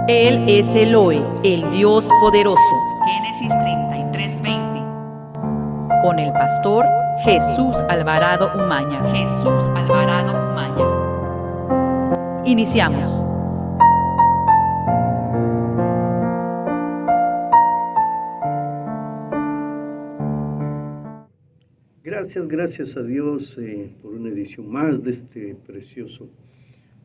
Él es Elohe, el Dios poderoso. Génesis 33:20. Con el pastor Jesús Alvarado Umaña. Jesús Alvarado Umaña. Iniciamos. Gracias a Dios por una edición más de este precioso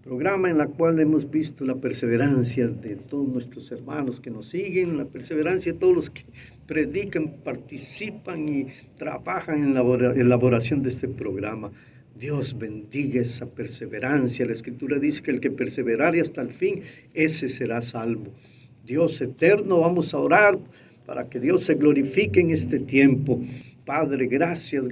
programa en la cual hemos visto la perseverancia de todos nuestros hermanos que nos siguen, la perseverancia de todos los que predican, participan y trabajan en la elaboración de este programa. Dios bendiga esa perseverancia. La Escritura dice que el que perseverare hasta el fin, ese será salvo. Dios eterno, vamos a orar para que Dios se glorifique en este tiempo. Padre, gracias,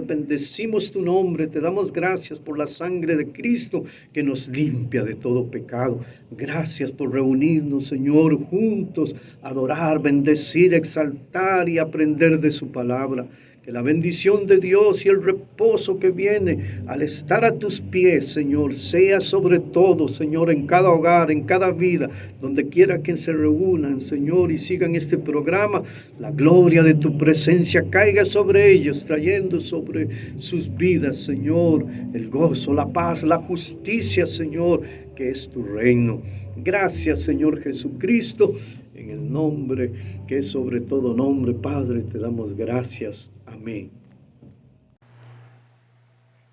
bendecimos tu nombre, te damos gracias por la sangre de Cristo que nos limpia de todo pecado. Gracias por reunirnos, Señor, juntos, adorar, bendecir, exaltar y aprender de su palabra. Que la bendición de Dios y el reposo que viene al estar a tus pies, Señor, sea sobre todo, Señor, en cada hogar, en cada vida, donde quiera que se reúnan, Señor, y sigan este programa. La gloria de tu presencia caiga sobre ellos, trayendo sobre sus vidas, Señor, el gozo, la paz, la justicia, Señor, que es tu reino. Gracias, Señor Jesucristo. En el nombre que es sobre todo nombre, Padre, te damos gracias. Amén.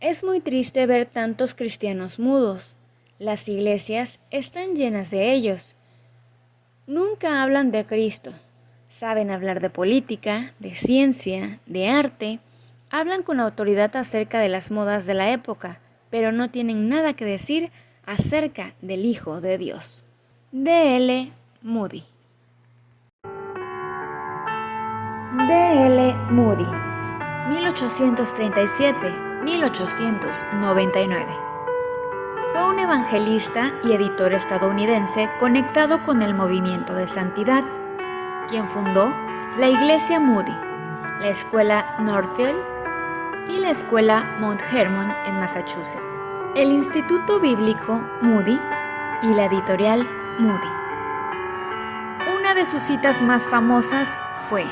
Es muy triste ver tantos cristianos mudos. Las iglesias están llenas de ellos. Nunca hablan de Cristo. Saben hablar de política, de ciencia, de arte. Hablan con autoridad acerca de las modas de la época, pero no tienen nada que decir acerca del Hijo de Dios. D.L. Moody. D.L. Moody, 1837-1899. Fue un evangelista y editor estadounidense conectado con el movimiento de santidad, quien fundó la Iglesia Moody, la Escuela Northfield y la Escuela Mount Hermon en Massachusetts, el Instituto Bíblico Moody y la editorial Moody. Una de sus citas más famosas fue: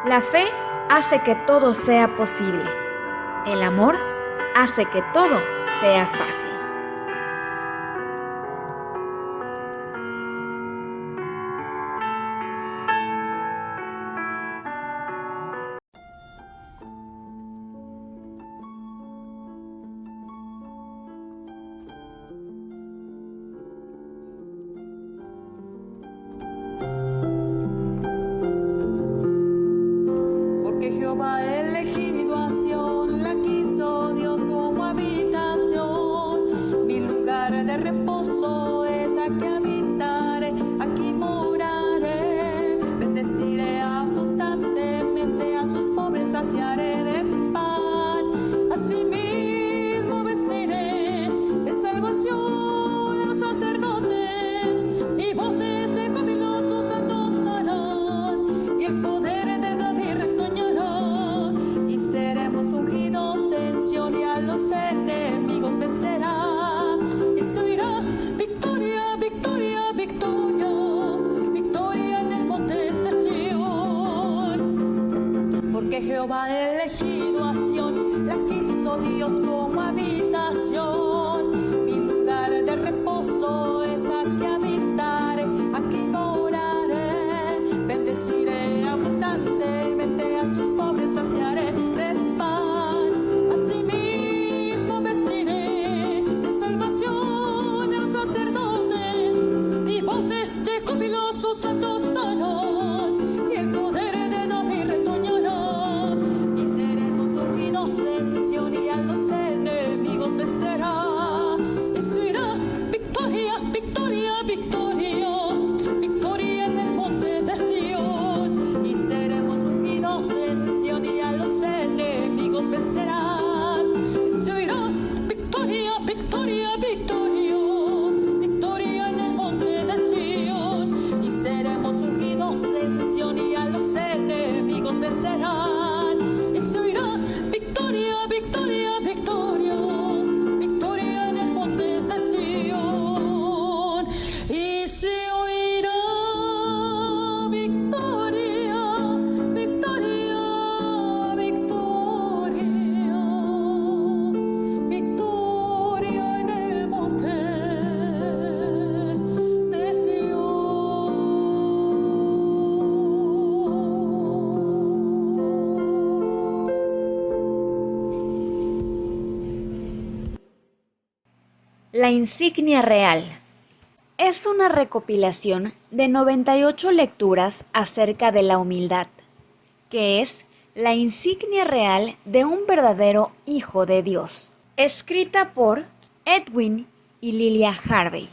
la fe hace que todo sea posible. El amor hace que todo sea fácil. Jehová ha elegido a Sión, la quiso Dios como habitación. Mi lugar de reposo es aquí habitaré, aquí moraré. Bendeciré abundantemente a sus pobres, saciaré de pan. Asimismo vestiré de salvación a los sacerdotes, y voces de jubilosos santos darán, y el poder de David retoñará, y seremos ungidos en Sión, y a los enemigos vencerá, y se oirá victoria, victoria, victoria, victoria en el monte de Sión. Porque Jehová ha elegido a Sión, la quiso Dios como habitación. Mi lugar de reposo es aquí habitaré, aquí moraré. Bendeciré abundantemente a sus pobres, saciaré de pan. Asimismo vestiré de salvación a los sacerdotes, y voces de jubilosos santos darán, y el poder de David retoñará, y seremos ungidos en Sión, y a los enemigos vencerá. Y se irá victoria, victoria, victoria, victoria en el monte de Sión, y seremos ungidos en Sión, y a los enemigos vencerán. Y se oirá victoria, victoria, victoria, victoria en el monte de Sión, y seremos ungidos en Sión, y a los enemigos vencerán. Y se oirá victoria, victoria, victoria, victoria en el monte de Sión. La insignia real. Es una recopilación de 98 lecturas acerca de la humildad, que es la insignia real de un verdadero hijo de Dios, escrita por Edwin y Lilia Harvey.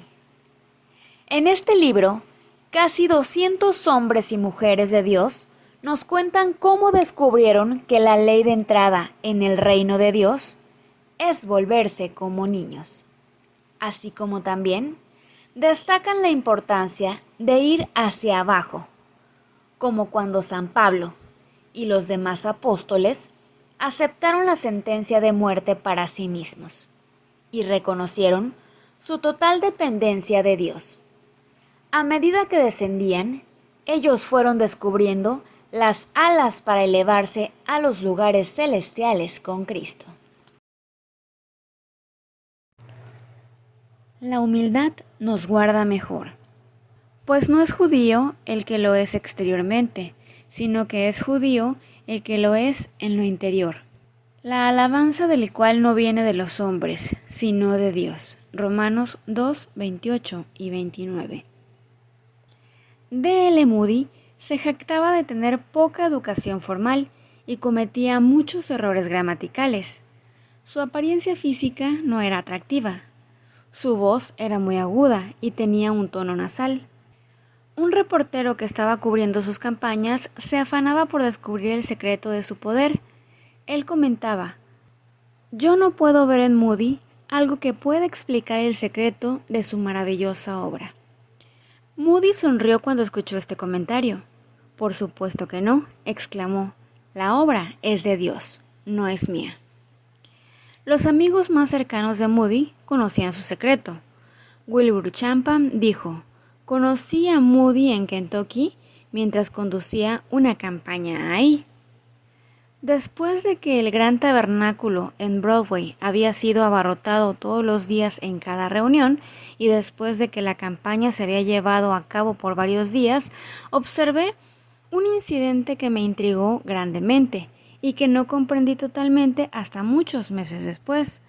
En este libro, casi 200 hombres y mujeres de Dios nos cuentan cómo descubrieron que la ley de entrada en el reino de Dios es volverse como niños, así como también destacan la importancia de ir hacia abajo, como cuando San Pablo y los demás apóstoles aceptaron la sentencia de muerte para sí mismos y reconocieron su total dependencia de Dios. A medida que descendían, ellos fueron descubriendo las alas para elevarse a los lugares celestiales con Cristo. La humildad nos guarda mejor, pues no es judío el que lo es exteriormente, sino que es judío el que lo es en lo interior. La alabanza del cual no viene de los hombres, sino de Dios. Romanos 2, 28 y 29. D.L. Moody se jactaba de tener poca educación formal y cometía muchos errores gramaticales. Su apariencia física no era atractiva. Su voz era muy aguda y tenía un tono nasal. Un reportero que estaba cubriendo sus campañas se afanaba por descubrir el secreto de su poder. Él comentaba: «Yo no puedo ver en Moody algo que pueda explicar el secreto de su maravillosa obra». Moody sonrió cuando escuchó este comentario. «Por supuesto que no», exclamó. «La obra es de Dios, no es mía». Los amigos más cercanos de Moody conocían su secreto. Wilbur Champan dijo: «Conocí a Moody en Kentucky mientras conducía una campaña ahí». Después de que el gran tabernáculo en Broadway había sido abarrotado todos los días en cada reunión, y después de que la campaña se había llevado a cabo por varios días, observé un incidente que me intrigó grandemente y que no comprendí totalmente hasta muchos meses después.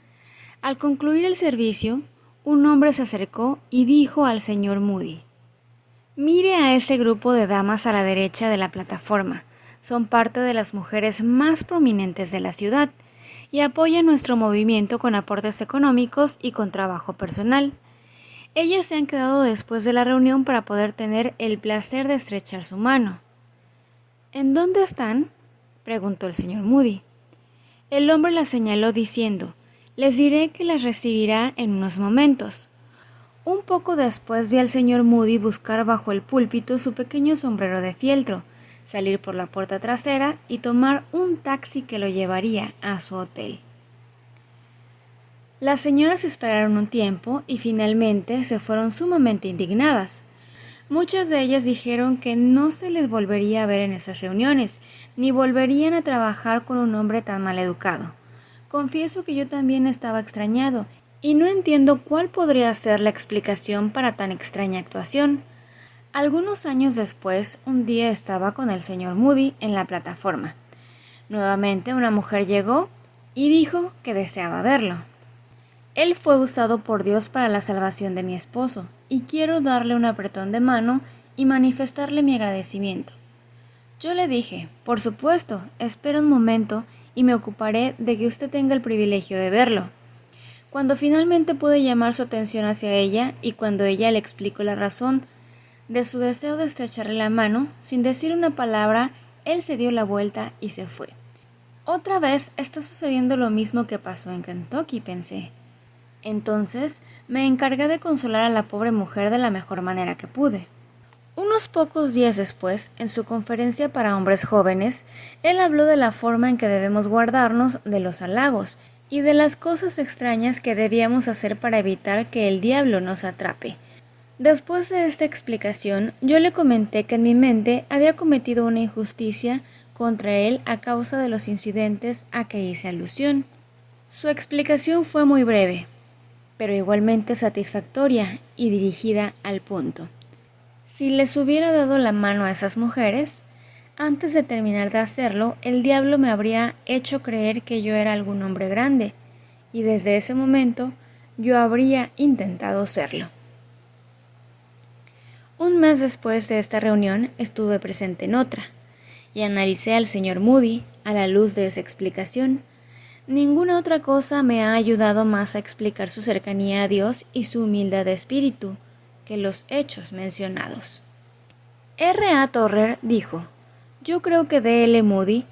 Al concluir el servicio, un hombre se acercó y dijo al señor Moody: «Mire a ese grupo de damas a la derecha de la plataforma. Son parte de las mujeres más prominentes de la ciudad y apoyan nuestro movimiento con aportes económicos y con trabajo personal. Ellas se han quedado después de la reunión para poder tener el placer de estrechar su mano». «¿En dónde están?», preguntó el señor Moody. El hombre las señaló diciendo: «Les diré que las recibirá en unos momentos». Un poco después vi al señor Moody buscar bajo el púlpito su pequeño sombrero de fieltro, salir por la puerta trasera y tomar un taxi que lo llevaría a su hotel. Las señoras esperaron un tiempo y finalmente se fueron sumamente indignadas. Muchas de ellas dijeron que no se les volvería a ver en esas reuniones, ni volverían a trabajar con un hombre tan mal educado. Confieso que yo también estaba extrañado, y no entiendo cuál podría ser la explicación para tan extraña actuación. Algunos años después, un día estaba con el señor Moody en la plataforma. Nuevamente una mujer llegó y dijo que deseaba verlo. «Él fue usado por Dios para la salvación de mi esposo, y quiero darle un apretón de mano y manifestarle mi agradecimiento». Yo le dije: «Por supuesto, espera un momento y me ocuparé de que usted tenga el privilegio de verlo». Cuando finalmente pude llamar su atención hacia ella y cuando ella le explicó la razón de su deseo de estrecharle la mano, sin decir una palabra, él se dio la vuelta y se fue. Otra vez está sucediendo lo mismo que pasó en Kentucky, pensé. Entonces me encargué de consolar a la pobre mujer de la mejor manera que pude. Unos pocos días después, en su conferencia para hombres jóvenes, él habló de la forma en que debemos guardarnos de los halagos y de las cosas extrañas que debíamos hacer para evitar que el diablo nos atrape. Después de esta explicación, yo le comenté que en mi mente había cometido una injusticia contra él a causa de los incidentes a que hice alusión. Su explicación fue muy breve, pero igualmente satisfactoria y dirigida al punto. Si les hubiera dado la mano a esas mujeres, antes de terminar de hacerlo, el diablo me habría hecho creer que yo era algún hombre grande, y desde ese momento yo habría intentado serlo. Un mes después de esta reunión estuve presente en otra, y analicé al señor Moody a la luz de esa explicación. Ninguna otra cosa me ha ayudado más a explicar su cercanía a Dios y su humildad de espíritu que los hechos mencionados. R.A. Torrer dijo: yo creo que D.L. Moody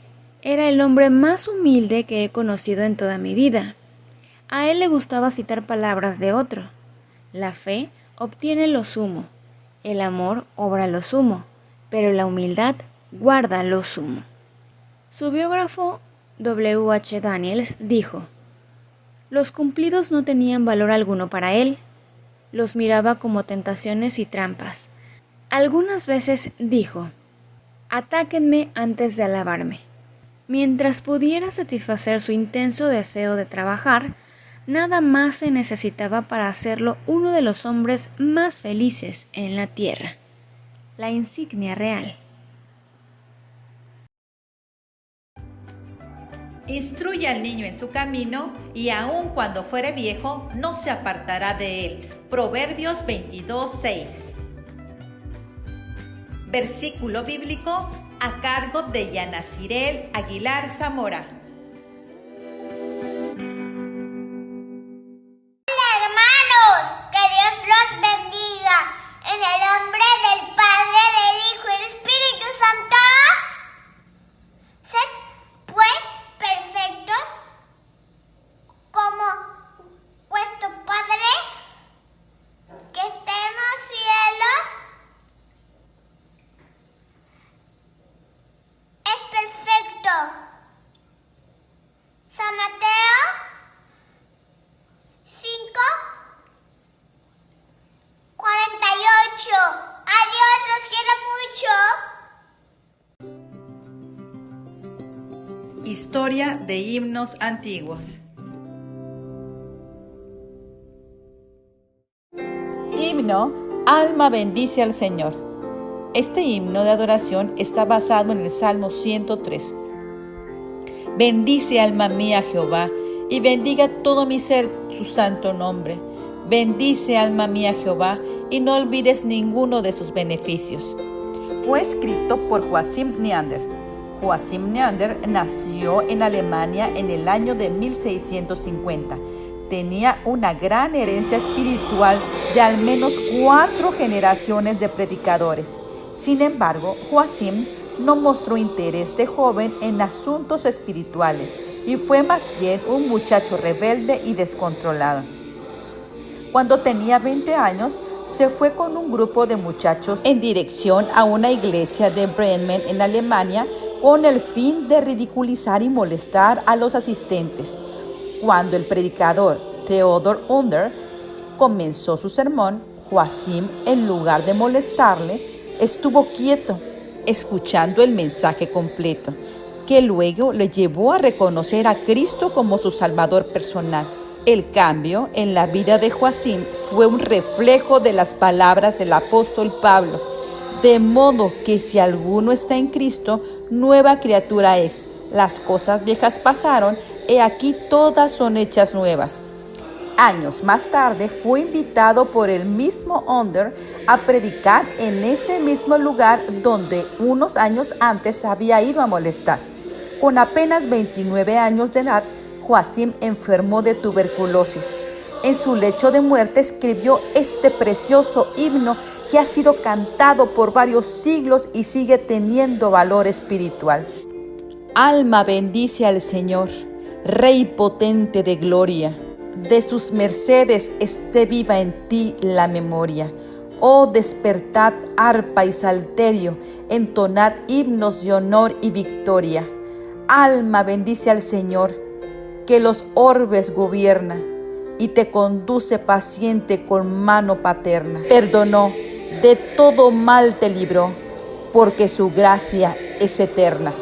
era el hombre más humilde que he conocido en toda mi vida. A él le gustaba citar palabras de otro. La fe obtiene lo sumo, el amor obra lo sumo, pero la humildad guarda lo sumo. Su biógrafo W. H. Daniels dijo: los cumplidos no tenían valor alguno para él. Los miraba como tentaciones y trampas. Algunas veces dijo: atáquenme antes de alabarme. Mientras pudiera satisfacer su intenso deseo de trabajar, nada más se necesitaba para hacerlo uno de los hombres más felices en la tierra. La insignia real. Instruye al niño en su camino, y aun cuando fuere viejo, no se apartará de él. Proverbios 22:6. Versículo bíblico a cargo de Yanacirel Aguilar Zamora. Hermanos, que Dios los bendiga. En el nombre del Padre, del Hijo y del Espíritu Santo. Sed pues perfectos como vuestro Padre que está en los cielos es perfecto. San Mateo 5:48. Adiós, los quiero mucho. Historia de himnos antiguos. Himno, alma bendice al Señor. Este himno de adoración está basado en el Salmo 103. Bendice alma mía a Jehová, y bendiga todo mi ser su santo nombre. Bendice alma mía a Jehová, y no olvides ninguno de sus beneficios. Fue escrito por Joachim Neander. Joachim Neander nació en Alemania en el año de 1650. Tenía una gran herencia espiritual de al menos 4 generaciones de predicadores. Sin embargo, Joachim no mostró interés de joven en asuntos espirituales y fue más bien un muchacho rebelde y descontrolado. Cuando tenía 20 años, se fue con un grupo de muchachos en dirección a una iglesia de Bremen en Alemania con el fin de ridiculizar y molestar a los asistentes. Cuando el predicador Theodor Under comenzó su sermón, Joachim, en lugar de molestarle, estuvo quieto, escuchando el mensaje completo, que luego le llevó a reconocer a Cristo como su Salvador personal. El cambio en la vida de Joachim fue un reflejo de las palabras del apóstol Pablo, de modo que si alguno está en Cristo, nueva criatura es. Las cosas viejas pasaron, he aquí todas son hechas nuevas. Años más tarde fue invitado por el mismo Under a predicar en ese mismo lugar donde unos años antes había ido a molestar. Con apenas 29 años de edad, Joachim enfermó de tuberculosis. En su lecho de muerte escribió este precioso himno que ha sido cantado por varios siglos y sigue teniendo valor espiritual. Alma bendice al Señor, Rey potente de gloria. De sus mercedes esté viva en ti la memoria. Oh, despertad arpa y salterio, entonad himnos de honor y victoria. Alma bendice al Señor, que los orbes gobierna y te conduce paciente con mano paterna. Perdonó, de todo mal te libró, porque su gracia es eterna.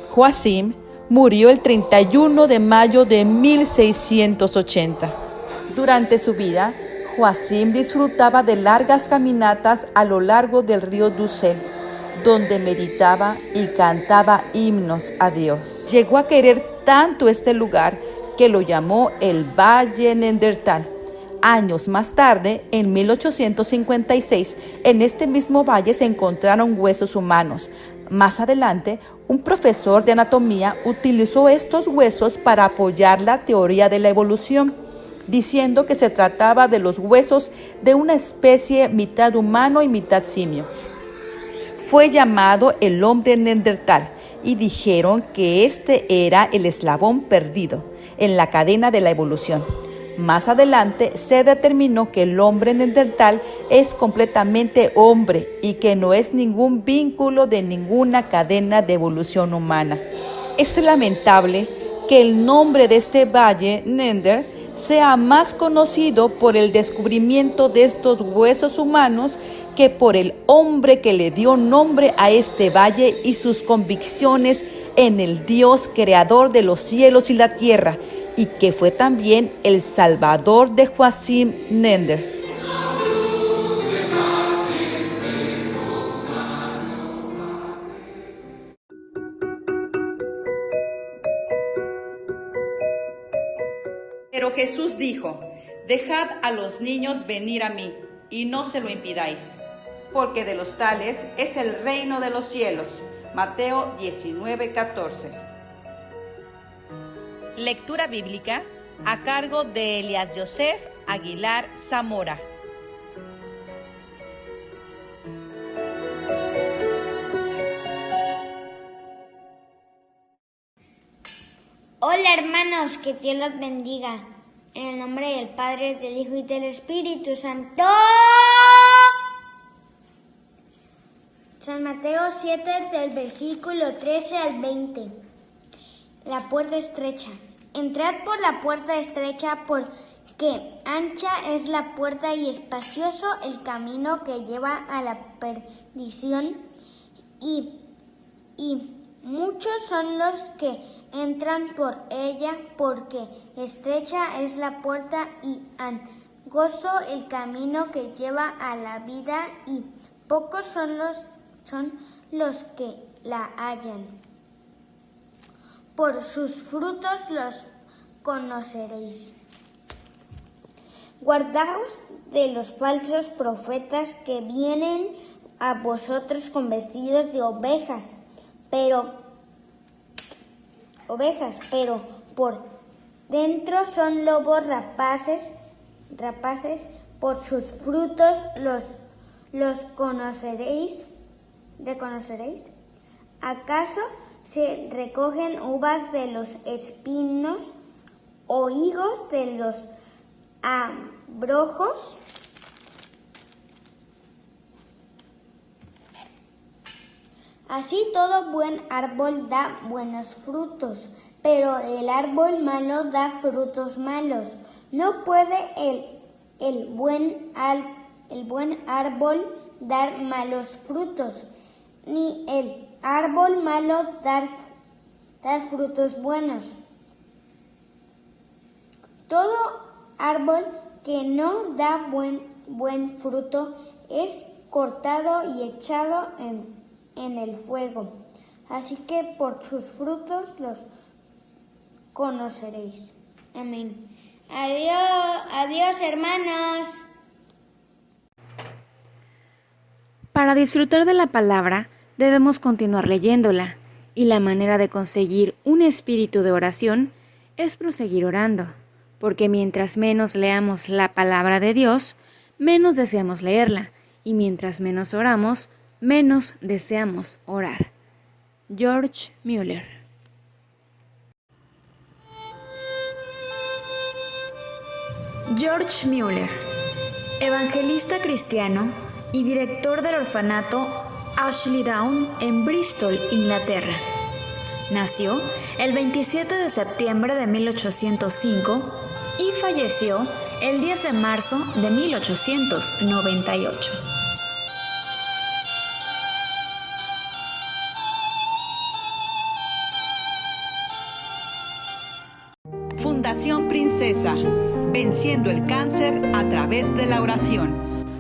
Joachim murió el 31 de mayo de 1680. Durante su vida, Joacim disfrutaba de largas caminatas a lo largo del río Dussel, donde meditaba y cantaba himnos a Dios. Llegó a querer tanto este lugar que lo llamó el Valle Neandertal. Años más tarde, en 1856, en este mismo valle se encontraron huesos humanos. Más adelante, un profesor de anatomía utilizó estos huesos para apoyar la teoría de la evolución, diciendo que se trataba de los huesos de una especie mitad humano y mitad simio. Fue llamado el hombre neandertal y dijeron que este era el eslabón perdido en la cadena de la evolución. Más adelante se determinó que el hombre neandertal es completamente hombre y que no es ningún vínculo de ninguna cadena de evolución humana. Es lamentable que el nombre de este valle, Neander, sea más conocido por el descubrimiento de estos huesos humanos que por el hombre que le dio nombre a este valle y sus convicciones en el Dios creador de los cielos y la tierra, y que fue también el salvador de Joacim Neander. Pero Jesús dijo: dejad a los niños venir a mí, y no se lo impidáis, porque de los tales es el reino de los cielos. Mateo 19:14. Lectura bíblica a cargo de Elias Joseph Aguilar Zamora. Hola hermanos, que Dios los bendiga. En el nombre del Padre, del Hijo y del Espíritu Santo. San Mateo 7, del versículo 13 al 20. La puerta estrecha. Entrad por la puerta estrecha, porque ancha es la puerta y espacioso el camino que lleva a la perdición, y muchos son los que entran por ella, porque estrecha es la puerta y angosto el camino que lleva a la vida, y pocos son los que la hallan. Por sus frutos los conoceréis. Guardaos de los falsos profetas que vienen a vosotros con vestidos de ovejas, pero por dentro son lobos rapaces. Por sus frutos los conoceréis. ¿Reconoceréis? ¿Acaso se recogen uvas de los espinos o higos de los abrojos? Así todo buen árbol da buenos frutos, pero el árbol malo da frutos malos. No puede el buen árbol dar malos frutos, ni el árbol malo dar frutos buenos. Todo árbol que no da buen fruto es cortado y echado en el fuego. Así que por sus frutos los conoceréis. Amén. Adiós hermanos. Para disfrutar de la palabra, debemos continuar leyéndola, y la manera de conseguir un espíritu de oración es proseguir orando, porque mientras menos leamos la palabra de Dios, menos deseamos leerla, y mientras menos oramos, menos deseamos orar. George Mueller. George Mueller, evangelista cristiano y director del orfanato Ashley Down en Bristol, Inglaterra. Nació el 27 de septiembre de 1805 y falleció el 10 de marzo de 1898. Fundación Princesa, venciendo el cáncer a través de la oración.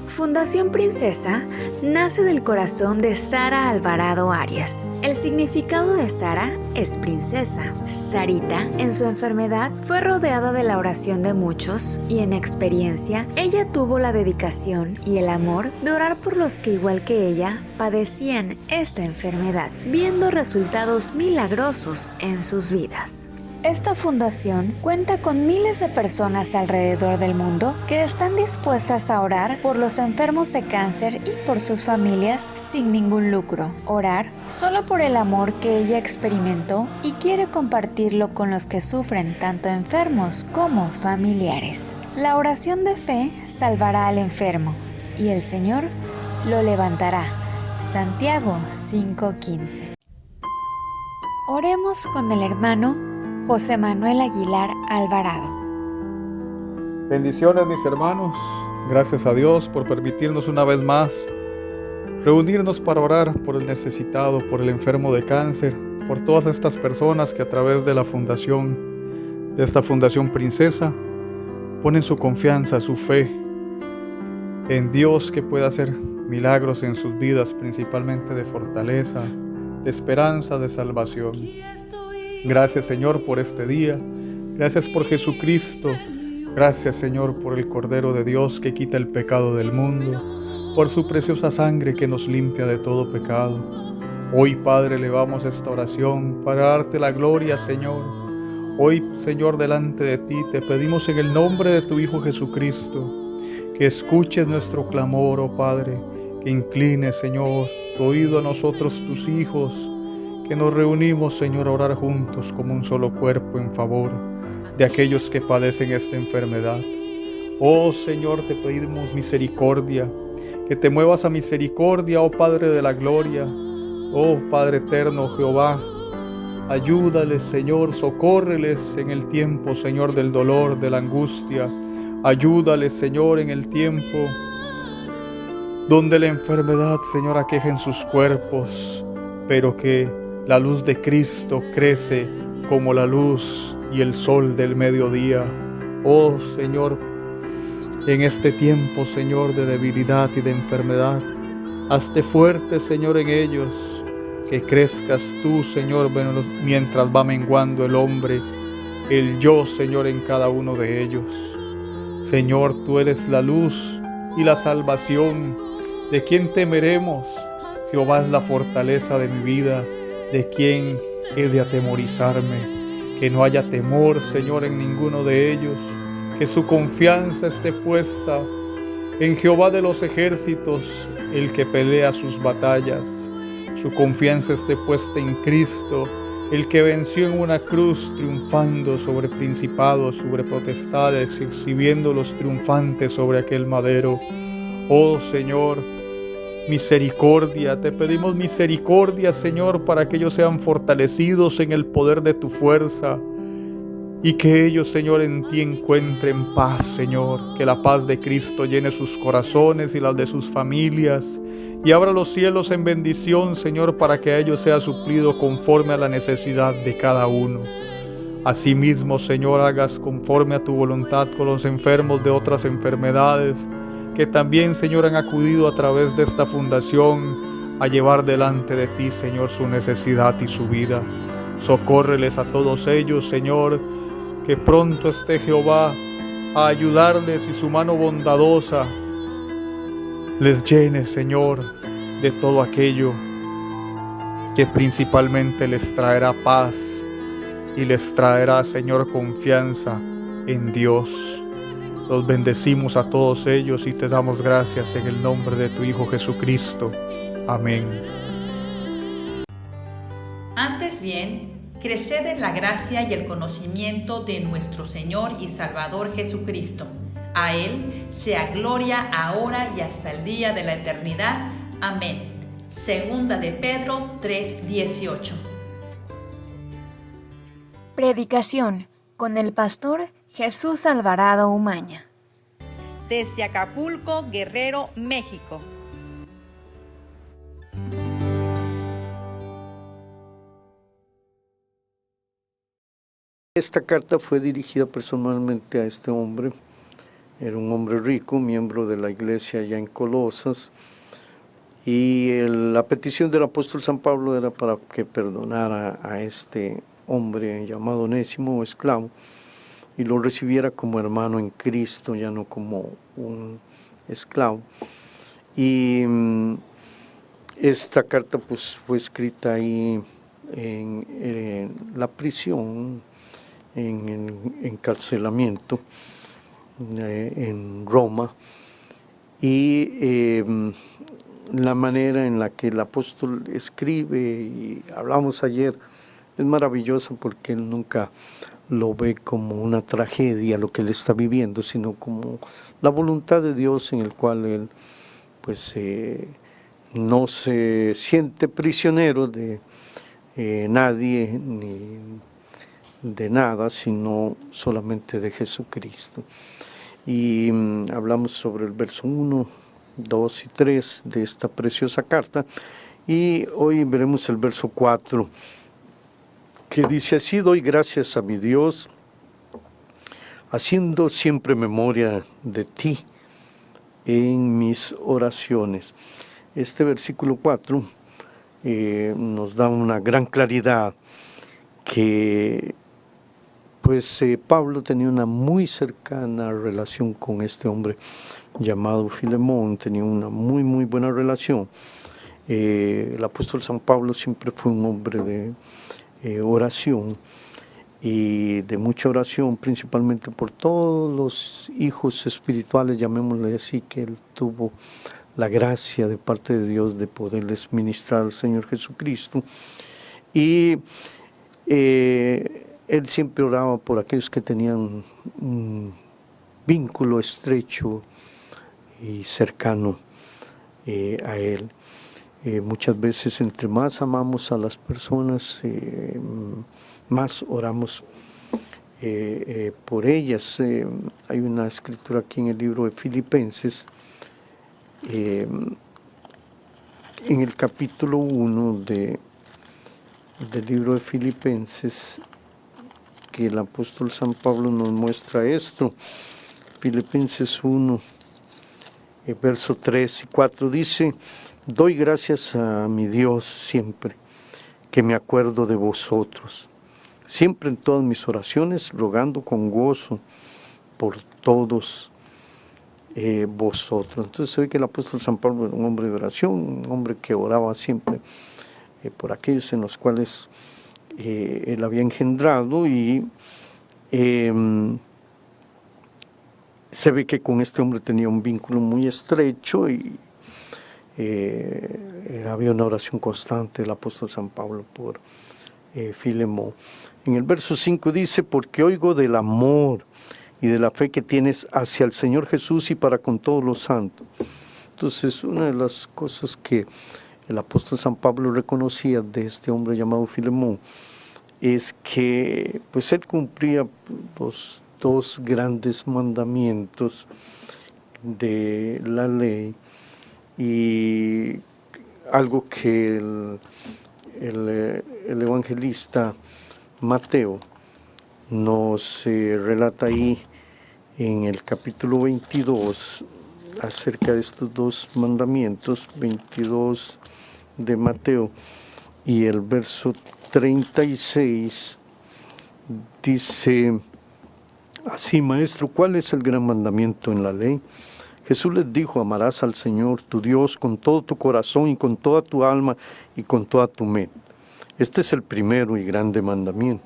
Fundación Princesa nace del corazón de Sara Alvarado Arias. El significado de Sara es princesa. Sarita, en su enfermedad, fue rodeada de la oración de muchos y en experiencia, ella tuvo la dedicación y el amor de orar por los que igual que ella padecían esta enfermedad, viendo resultados milagrosos en sus vidas. Esta fundación cuenta con miles de personas alrededor del mundo que están dispuestas a orar por los enfermos de cáncer y por sus familias sin ningún lucro. Orar solo por el amor que ella experimentó y quiere compartirlo con los que sufren tanto enfermos como familiares. La oración de fe salvará al enfermo y el Señor lo levantará. Santiago 5:15. Oremos con el hermano José Manuel Aguilar Alvarado. Bendiciones, mis hermanos. Gracias a Dios por permitirnos una vez más reunirnos para orar por el necesitado, por el enfermo de cáncer, por todas estas personas que a través de esta Fundación Princesa, ponen su confianza, su fe en Dios que pueda hacer milagros en sus vidas, principalmente de fortaleza, de esperanza, de salvación. Gracias, Señor, por este día. Gracias por Jesucristo. Gracias, Señor, por el Cordero de Dios que quita el pecado del mundo, por su preciosa sangre que nos limpia de todo pecado. Hoy, Padre, elevamos esta oración para darte la gloria, Señor. Hoy, Señor, delante de ti te pedimos en el nombre de tu Hijo Jesucristo que escuches nuestro clamor, oh Padre, que inclines, Señor, tu oído a nosotros, tus hijos, que nos reunimos, Señor, a orar juntos como un solo cuerpo en favor de aquellos que padecen esta enfermedad. Oh Señor, te pedimos misericordia, que te muevas a misericordia, oh Padre de la gloria, oh Padre eterno Jehová. Ayúdales, Señor, socórreles en el tiempo, Señor, del dolor, de la angustia. Ayúdales, Señor, en el tiempo donde la enfermedad, Señor, aqueja en sus cuerpos, pero que la luz de Cristo crece como la luz y el sol del mediodía. Oh Señor, en este tiempo, Señor, de debilidad y de enfermedad, hazte fuerte, Señor, en ellos, que crezcas tú, Señor, mientras va menguando el hombre, el yo, Señor, en cada uno de ellos. Señor, tú eres la luz y la salvación. ¿De quién temeremos? Jehová es la fortaleza de mi vida. ¿De quién he de atemorizarme? Que no haya temor, Señor, en ninguno de ellos. Que su confianza esté puesta en Jehová de los ejércitos, el que pelea sus batallas. Su confianza esté puesta en Cristo, el que venció en una cruz, triunfando sobre principados, sobre potestades, exhibiéndolos triunfantes sobre aquel madero. Oh Señor, misericordia, te pedimos misericordia, Señor, para que ellos sean fortalecidos en el poder de tu fuerza y que ellos, Señor, en ti encuentren paz, Señor, que la paz de Cristo llene sus corazones y las de sus familias y abra los cielos en bendición, Señor, para que a ellos sea suplido conforme a la necesidad de cada uno. Asimismo, Señor, hagas conforme a tu voluntad con los enfermos de otras enfermedades, que también, Señor, han acudido a través de esta fundación a llevar delante de ti, Señor, su necesidad y su vida. Socórreles a todos ellos, Señor, que pronto esté Jehová a ayudarles y su mano bondadosa les llene, Señor, de todo aquello que principalmente les traerá paz y les traerá, Señor, confianza en Dios. Los bendecimos a todos ellos y te damos gracias en el nombre de tu Hijo Jesucristo. Amén. Antes bien, creced en la gracia y el conocimiento de nuestro Señor y Salvador Jesucristo. A Él sea gloria ahora y hasta el día de la eternidad. Amén. Segunda de Pedro 3:18. Predicación con el pastor Jesús Alvarado Umaña. Desde Acapulco, Guerrero, México. Esta carta fue dirigida personalmente a este hombre. Era un hombre rico, miembro de la iglesia allá en Colosas, y la petición del apóstol San Pablo era para que perdonara a este hombre llamado Onésimo, esclavo, y lo recibiera como hermano en Cristo, ya no como un esclavo. Y esta carta pues fue escrita ahí en la prisión, en el encarcelamiento en Roma, y la manera en la que el apóstol escribe, y hablamos ayer, es maravillosa porque él nunca lo ve como una tragedia lo que él está viviendo, sino como la voluntad de Dios, en el cual él pues no se siente prisionero de nadie ni de nada, sino solamente de Jesucristo. Y hablamos sobre el verso 1, 2 y 3 de esta preciosa carta, y hoy veremos el verso 4, que dice así: doy gracias a mi Dios, haciendo siempre memoria de ti en mis oraciones. Este versículo 4 nos da una gran claridad que pues Pablo tenía una muy cercana relación con este hombre llamado Filemón, tenía una muy buena relación. El apóstol San Pablo siempre fue un hombre de oración, y de mucha oración, principalmente por todos los hijos espirituales, llamémosle así, que él tuvo la gracia de parte de Dios de poderles ministrar al Señor Jesucristo. Y él siempre oraba por aquellos que tenían un vínculo estrecho y cercano a él. Muchas veces, entre más amamos a las personas, más oramos por ellas. Hay una escritura aquí en el libro de Filipenses, en el capítulo 1 del libro de Filipenses, que el apóstol San Pablo nos muestra esto. Filipenses 1, verso 3 y 4 dice: doy gracias a mi Dios siempre que me acuerdo de vosotros, siempre en todas mis oraciones, rogando con gozo por todos vosotros. Entonces se ve que el apóstol San Pablo era un hombre de oración, un hombre que oraba siempre por aquellos en los cuales él había engendrado, y se ve que con este hombre tenía un vínculo muy estrecho, y había una oración constante del apóstol San Pablo por Filemón. En el verso 5 dice: porque oigo del amor y de la fe que tienes hacia el Señor Jesús y para con todos los santos. Entonces, una de las cosas que el apóstol San Pablo reconocía de este hombre llamado Filemón es que pues él cumplía los dos grandes mandamientos de la ley, y algo que el evangelista Mateo nos relata ahí en el capítulo 22 acerca de estos dos mandamientos, 22 de Mateo, y el verso 36 dice así: maestro, ¿cuál es el gran mandamiento en la ley? Jesús les dijo: amarás al Señor tu Dios con todo tu corazón y con toda tu alma y con toda tu mente. Este es el primero y grande mandamiento.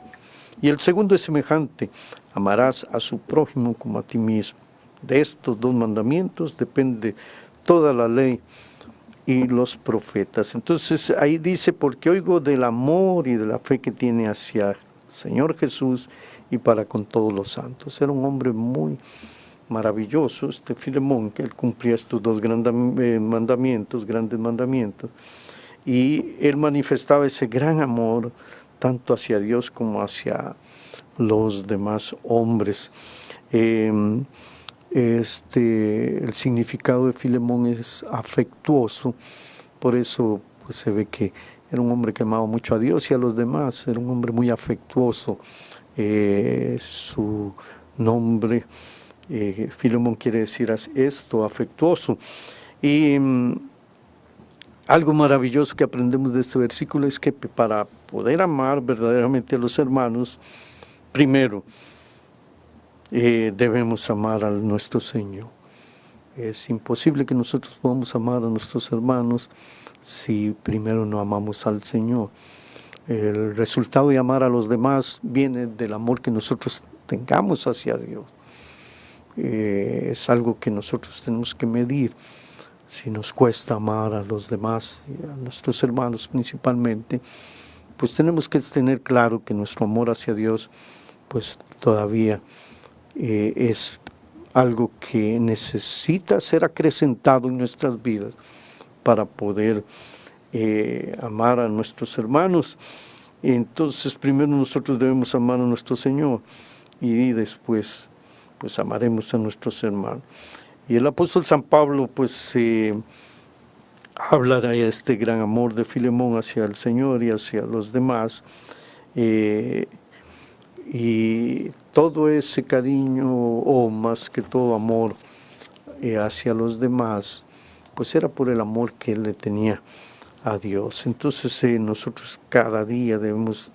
Y el segundo es semejante: amarás a su prójimo como a ti mismo. De estos dos mandamientos depende toda la ley y los profetas. Entonces ahí dice: porque oigo del amor y de la fe que tiene hacia el Señor Jesús y para con todos los santos. Era un hombre muy maravilloso, este Filemón, que él cumplía estos dos grandes mandamientos, y él manifestaba ese gran amor tanto hacia Dios como hacia los demás hombres. El significado de Filemón es afectuoso, por eso pues, se ve que Era un hombre que amaba mucho a Dios y a los demás, era un hombre muy afectuoso. Su nombre, Filemón, quiere decir esto, afectuoso. Y algo maravilloso que aprendemos de este versículo es que para poder amar verdaderamente a los hermanos, primero debemos amar a nuestro Señor. Es imposible que nosotros podamos amar a nuestros hermanos si primero no amamos al Señor. El resultado de amar a los demás viene del amor que nosotros tengamos hacia Dios. Es algo que nosotros tenemos que medir. Si nos cuesta amar a los demás, a nuestros hermanos principalmente, pues tenemos que tener claro que nuestro amor hacia Dios pues todavía es algo que necesita ser acrecentado en nuestras vidas para poder amar a nuestros hermanos. Entonces primero nosotros debemos amar a nuestro Señor y después pues amaremos a nuestros hermanos. Y el apóstol San Pablo pues habla de este gran amor de Filemón hacia el Señor y hacia los demás, y todo ese cariño o más que todo amor hacia los demás pues era por el amor que él le tenía a Dios. Entonces nosotros cada día debemos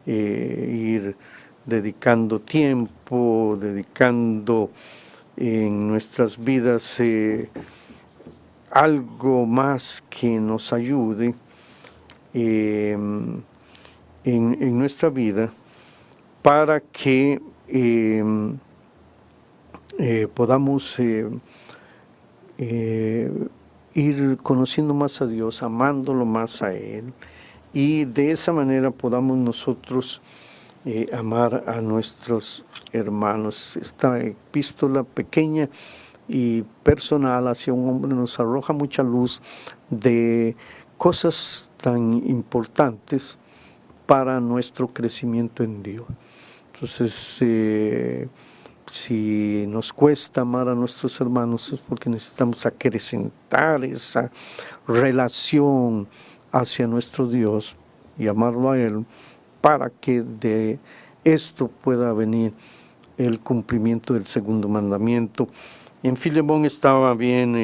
ir dedicando tiempo, dedicando en nuestras vidas algo más que nos ayude en nuestra vida para que podamos ir conociendo más a Dios, amándolo más a Él, y de esa manera podamos nosotros amar a nuestros hermanos. Esta epístola pequeña y personal hacia un hombre nos arroja mucha luz de cosas tan importantes para nuestro crecimiento en Dios. Entonces, si nos cuesta amar a nuestros hermanos es porque necesitamos acrecentar esa relación hacia nuestro Dios y amarlo a Él, para que de esto pueda venir el cumplimiento del segundo mandamiento. En Filemón estaba bien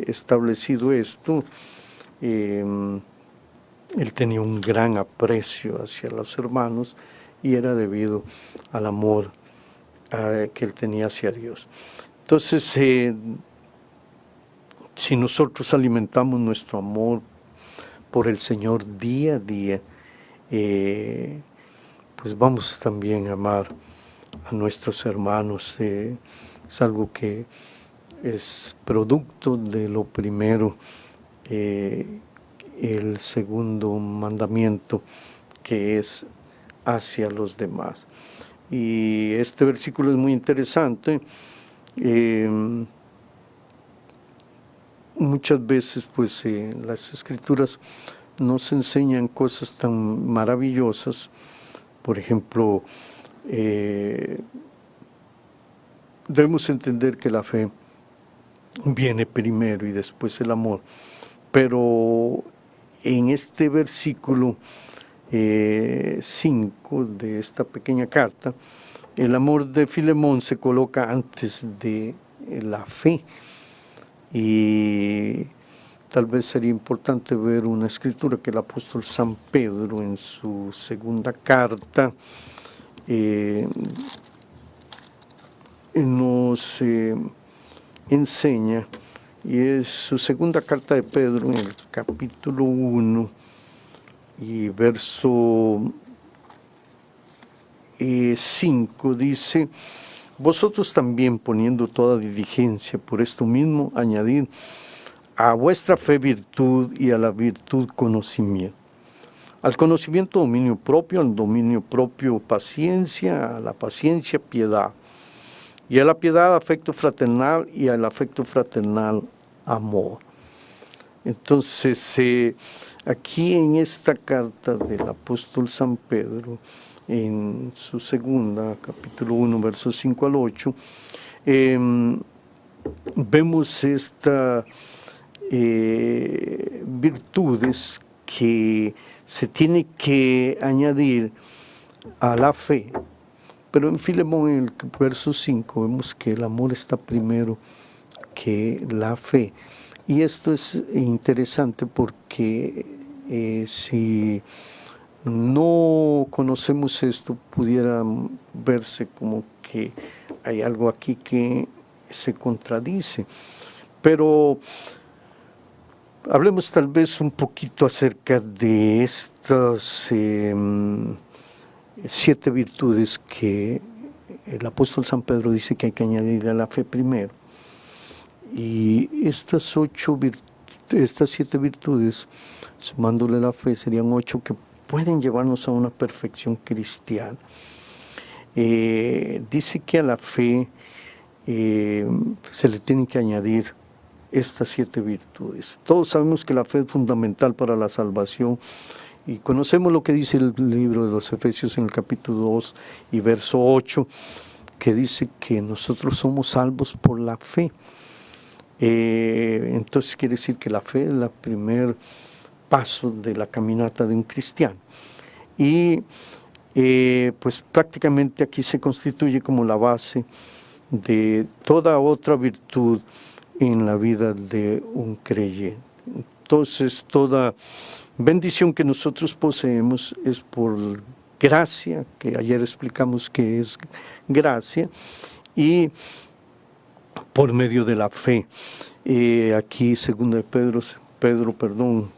establecido esto. Él tenía un gran aprecio hacia los hermanos y era debido al amor que él tenía hacia Dios. Entonces, si nosotros alimentamos nuestro amor por el Señor día a día, pues vamos también a amar a nuestros hermanos. Es algo que es producto de lo primero, el segundo mandamiento, que es hacia los demás. Y este versículo es muy interesante. Muchas veces pues las escrituras nos enseñan cosas tan maravillosas. Por ejemplo, debemos entender que la fe viene primero y después el amor, pero en este versículo 5 de esta pequeña carta, el amor de Filemón se coloca antes de la fe. Y tal vez sería importante ver una escritura que el apóstol San Pedro en su segunda carta nos enseña, y es su segunda carta de Pedro en el capítulo 1 y verso 5, dice: vosotros también, poniendo toda diligencia por esto mismo, añadid a vuestra fe virtud, y a la virtud conocimiento, al conocimiento dominio propio, al dominio propio paciencia, a la paciencia piedad, y a la piedad afecto fraternal, y al afecto fraternal amor. Entonces, aquí en esta carta del apóstol San Pedro, en su segunda, capítulo 1, versos 5 al 8, vemos estas virtudes que se tiene que añadir a la fe. Pero en Filemón, en el verso 5, vemos que el amor está primero que la fe. Y esto es interesante porque si no conocemos esto, pudiera verse como que hay algo aquí que se contradice. Pero hablemos tal vez un poquito acerca de estas 7 virtudes que el apóstol San Pedro dice que hay que añadir a la fe primero. Y estas 7 virtudes, sumándole la fe, serían 8 que pueden llevarnos a una perfección cristiana. Dice que a la fe se le tienen que añadir estas 7 virtudes. Todos sabemos que la fe es fundamental para la salvación y conocemos lo que dice el libro de los Efesios en el capítulo 2 y verso 8, que dice que nosotros somos salvos por la fe. Entonces quiere decir que la fe es el primer paso de la caminata de un cristiano. Y pues prácticamente aquí se constituye como la base de toda otra virtud en la vida de un creyente. Entonces toda bendición que nosotros poseemos es por gracia, que ayer explicamos que es gracia, y por medio de la fe. Aquí, segundo de Pedro,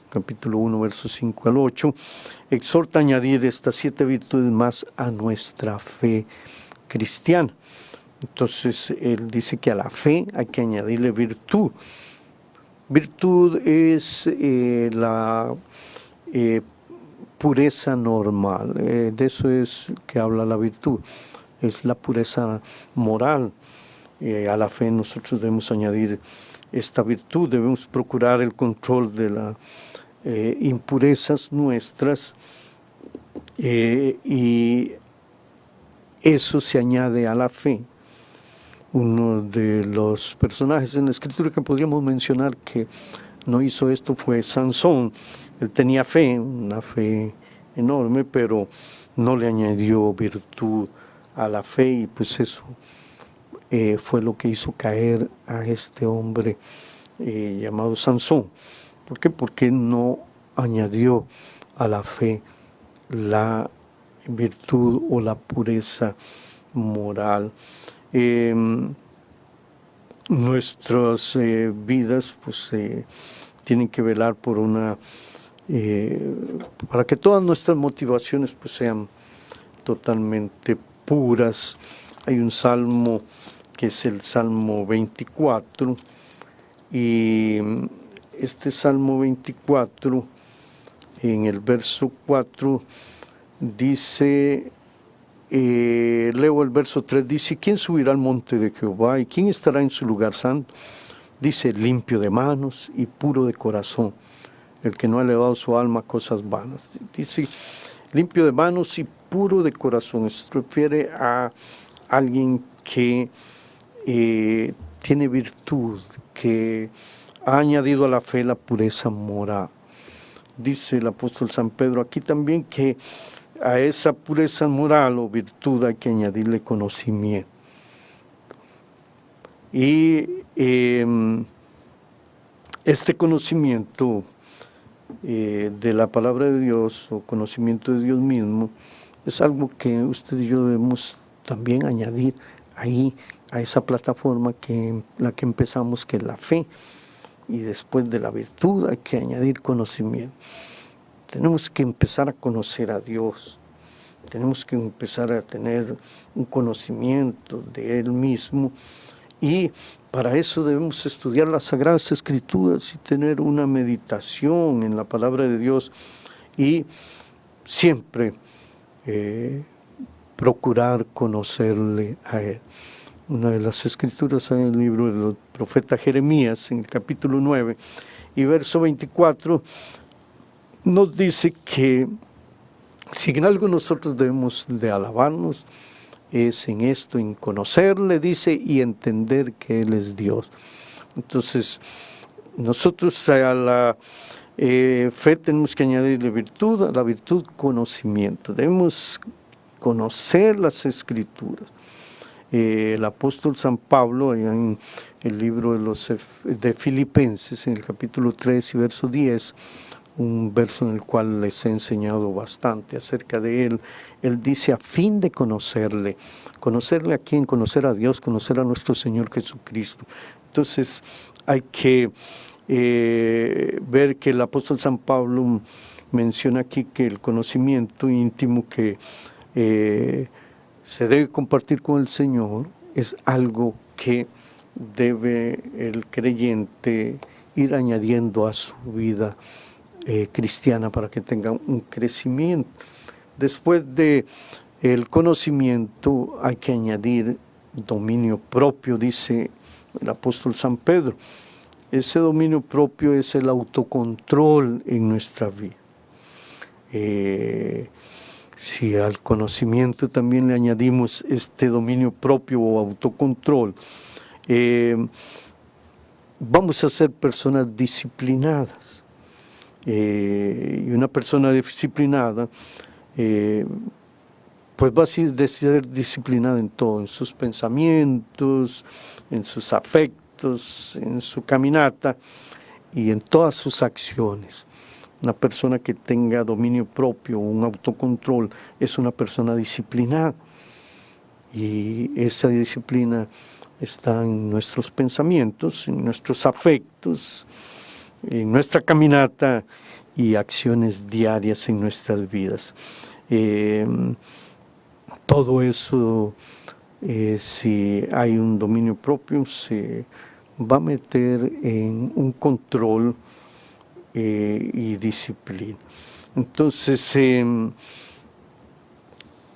capítulo 1, versos 5 al 8, exhorta a añadir estas 7 virtudes más a nuestra fe cristiana. Entonces, él dice que a la fe hay que añadirle virtud. Virtud es la pureza normal, de eso es que habla la virtud, es la pureza moral. A la fe nosotros debemos añadir esta virtud, debemos procurar el control de las impurezas nuestras, y eso se añade a la fe. Uno de los personajes en la Escritura que podríamos mencionar que no hizo esto fue Sansón. Él tenía fe, una fe enorme, pero no le añadió virtud a la fe, y pues eso fue lo que hizo caer a este hombre llamado Sansón. ¿Por qué? Porque no añadió a la fe la virtud o la pureza moral. Nuestras vidas pues tienen que velar por para que todas nuestras motivaciones pues sean totalmente puras. Hay un salmo que es el Salmo 24, y este Salmo 24 en el verso 4 dice, leo el verso 3, dice: ¿quién subirá al monte de Jehová y quién estará en su lugar santo? Dice: limpio de manos y puro de corazón, el que no ha elevado su alma a cosas vanas. Dice limpio de manos y puro de corazón. Esto se refiere a alguien que tiene virtud, que ha añadido a la fe la pureza moral. Dice el apóstol San Pedro aquí también que a esa pureza moral o virtud hay que añadirle conocimiento. Y este conocimiento de la palabra de Dios o conocimiento de Dios mismo es algo que usted y yo debemos también añadir ahí a esa plataforma la que empezamos, que es la fe, y después de la virtud hay que añadir conocimiento. Tenemos que empezar a conocer a Dios, tenemos que empezar a tener un conocimiento de Él mismo, y para eso debemos estudiar las Sagradas Escrituras y tener una meditación en la palabra de Dios, y siempre procurar conocerle a Él. Una de las escrituras en el libro del profeta Jeremías, en el capítulo 9 y verso 24, nos dice que si en algo nosotros debemos de alabarnos, es en esto, en conocerle, dice, y entender que Él es Dios. Entonces, nosotros al Fe tenemos que añadirle virtud, a la virtud conocimiento. Debemos conocer las Escrituras. El apóstol San Pablo, en el libro de Filipenses, en el capítulo 3 y verso 10, un verso en el cual les he enseñado bastante acerca de él, él dice: a fin de conocerle. ¿Conocerle a quién? Conocer a Dios, conocer a nuestro Señor Jesucristo. Entonces hay que ver que el apóstol San Pablo menciona aquí que el conocimiento íntimo que se debe compartir con el Señor es algo que debe el creyente ir añadiendo a su vida cristiana para que tenga un crecimiento. Después de el conocimiento hay que añadir dominio propio, dice el apóstol San Pedro. Ese dominio propio es el autocontrol en nuestra vida. Si al conocimiento también le añadimos este dominio propio o autocontrol, vamos a ser personas disciplinadas. Y una persona disciplinada, pues va a ser disciplinada en todo, en sus pensamientos, en sus afectos, en su caminata y en todas sus acciones. Una persona que tenga dominio propio, un autocontrol, es una persona disciplinada. Y esa disciplina está en nuestros pensamientos, en nuestros afectos, en nuestra caminata y acciones diarias en nuestras vidas. Todo eso, si hay un dominio propio, se va a meter en un control y disciplina. Entonces,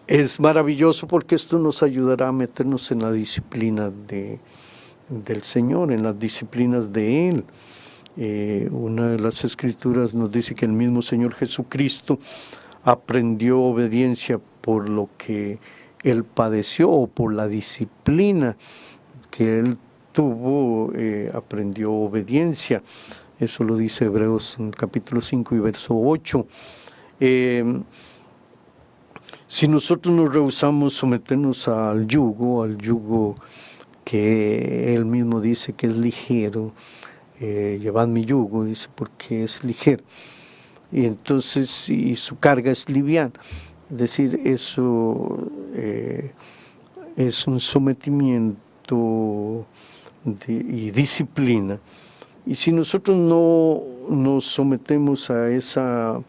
es maravilloso porque esto nos ayudará a meternos en la disciplina del Señor, en las disciplinas de Él. Una de las Escrituras nos dice que el mismo Señor Jesucristo aprendió obediencia por lo que Él padeció, o por la disciplina que Él tuvo, aprendió obediencia. Eso lo dice Hebreos en el capítulo 5 y verso 8. Si nosotros nos rehusamos someternos al yugo que Él mismo dice que es ligero, llevad mi yugo, dice, porque es ligero, y entonces y su carga es liviana. Es decir, eso es un sometimiento y disciplina. Y si nosotros no nos sometemos a esa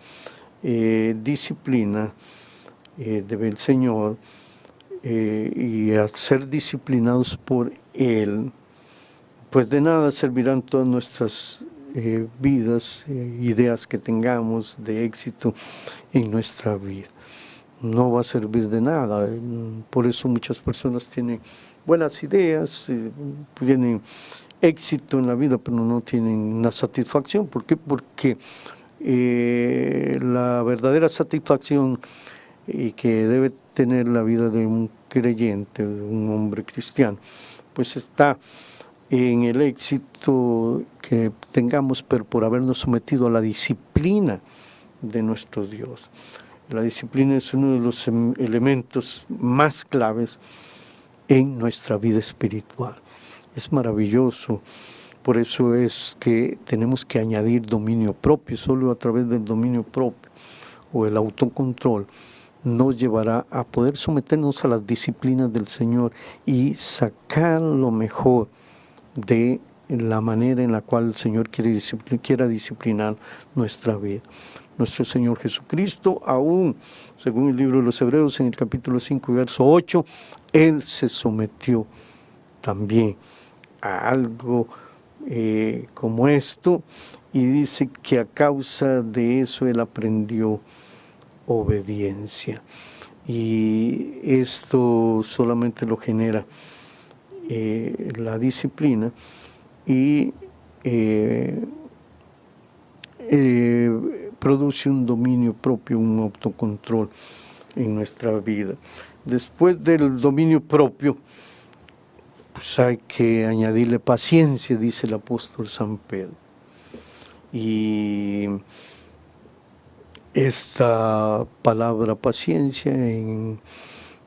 disciplina del Señor y a ser disciplinados por Él, pues de nada servirán todas nuestras vidas, ideas que tengamos de éxito en nuestra vida. No va a servir de nada. Por eso muchas personas tienen buenas ideas, tienen éxito en la vida, pero no tienen una satisfacción. ¿Por qué? Porque la verdadera satisfacción que debe tener la vida de un creyente, de un hombre cristiano, pues está en el éxito que tengamos, pero por habernos sometido a la disciplina de nuestro Dios. La disciplina es uno de los elementos más claves en nuestra vida espiritual. Es maravilloso. Por eso es que tenemos que añadir dominio propio. Solo a través del dominio propio o el autocontrol nos llevará a poder someternos a las disciplinas del Señor y sacar lo mejor de la manera en la cual el Señor quiera disciplinar nuestra vida. Nuestro Señor Jesucristo, aún según el libro de los Hebreos, en el capítulo 5, verso 8, Él se sometió también a algo como esto, y dice que a causa de eso Él aprendió obediencia. Y esto solamente lo genera la disciplina y produce un dominio propio, un autocontrol en nuestra vida. Después del dominio propio, pues hay que añadirle paciencia, dice el apóstol San Pedro. Y esta palabra paciencia en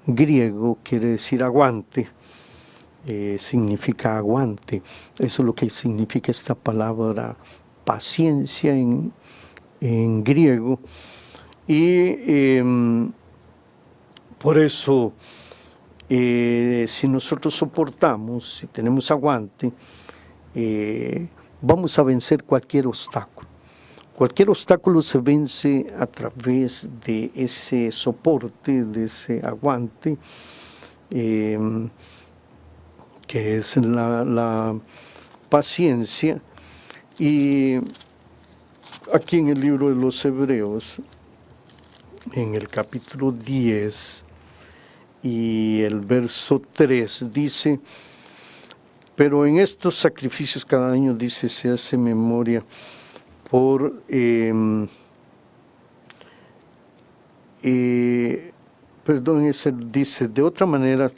griego quiere decir aguante, significa aguante. Eso es lo que significa esta palabra paciencia en griego. Y por eso, si nosotros soportamos, si tenemos aguante, vamos a vencer cualquier obstáculo. Cualquier obstáculo se vence a través de ese soporte, de ese aguante, que es la paciencia. Y aquí en el libro de los Hebreos, en el capítulo 10 y el verso 3 dice: pero en estos sacrificios cada año, dice, se hace memoria dice, de otra manera,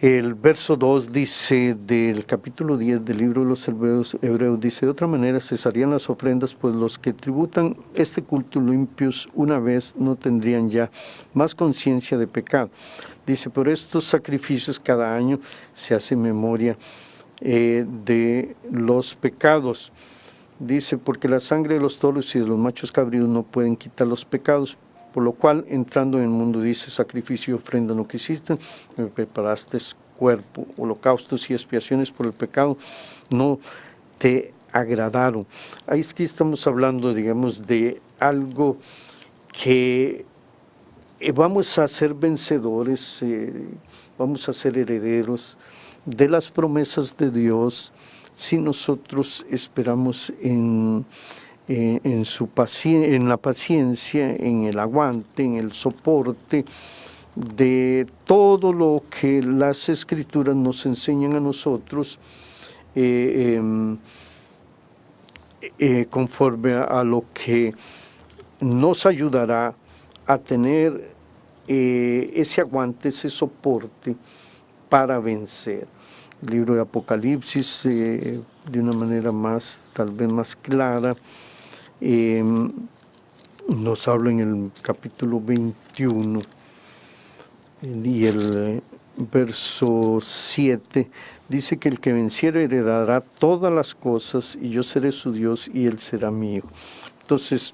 el verso 2 dice del capítulo 10 del libro de los Hebreos, dice: de otra manera cesarían las ofrendas, pues los que tributan este culto limpios una vez no tendrían ya más conciencia de pecado. Dice: por estos sacrificios cada año se hace memoria de los pecados. Dice: porque la sangre de los toros y de los machos cabríos no pueden quitar los pecados, por lo cual, entrando en el mundo, dice, sacrificio y ofrenda no quisiste, me preparaste cuerpo, holocaustos y expiaciones por el pecado no te agradaron. Ahí es que estamos hablando, digamos, de algo que vamos a ser vencedores, vamos a ser herederos de las promesas de Dios si nosotros esperamos en la paciencia, en el aguante, en el soporte de todo lo que las Escrituras nos enseñan a nosotros, conforme a lo que nos ayudará a tener ese aguante, ese soporte para vencer. El libro de Apocalipsis, de una manera tal vez más clara, nos habla en el capítulo 21 y el verso 7, dice que el que venciere heredará todas las cosas y yo seré su Dios y él será mi hijo. Entonces,